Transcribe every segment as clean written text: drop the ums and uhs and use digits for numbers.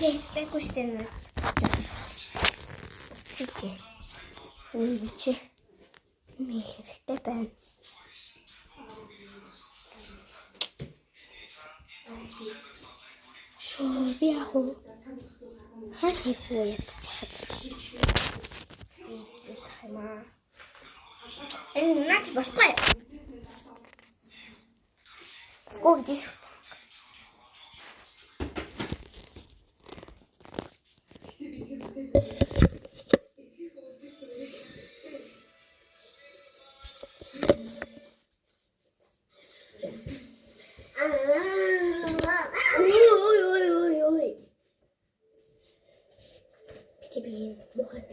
Бэкуштэй нэ. Сичи. Үнэчи. Мэхтэй байна. Шоо би яг уу хатиг хөөд чахад. Бисхэмаа. Энэ наач болохгүй. Гогдиш. Ой. Тебе мухат.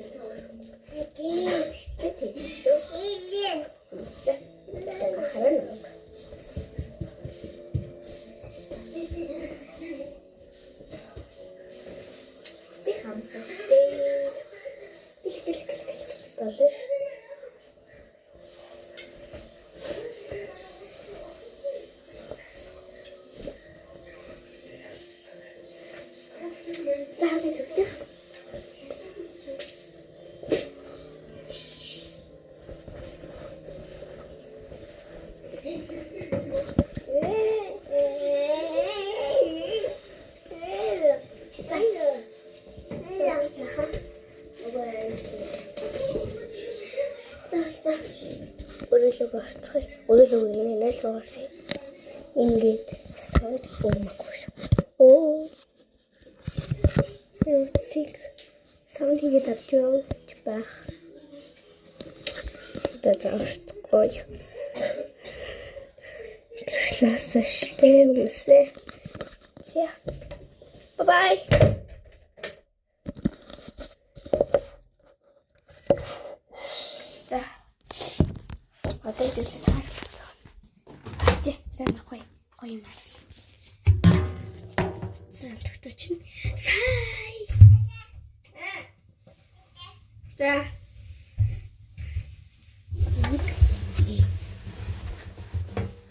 Өөрөлдөө инээл уурсан. Ингээд санд бомакуш. Оо. Юуцик санд хийгээд авч явж байх. Зааварчгүй. Классаштэй юмсэ. Тя. Бай. За. Одоо идэл цаа. За гоё юм байна. За тогтооч нь сай. За.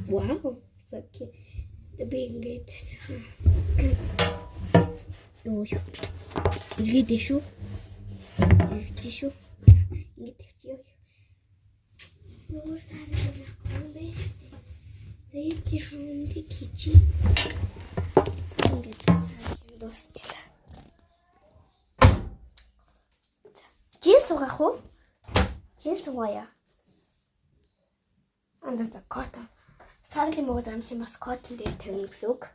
Вау. Саки. Би ингээд сайхан. Йоо. Иргэдэ шүү. Иргэдэ шүү. Ингээд тавьчихъя. Нуур сараа гоо биш. Зэйти ханди кичи. Ингээд сайхан дуусчлаа. Жил сугаах уу? Жил сугаая. Андаа кота. Сарли мод амт бас котон дээр тавина гэсэн үг.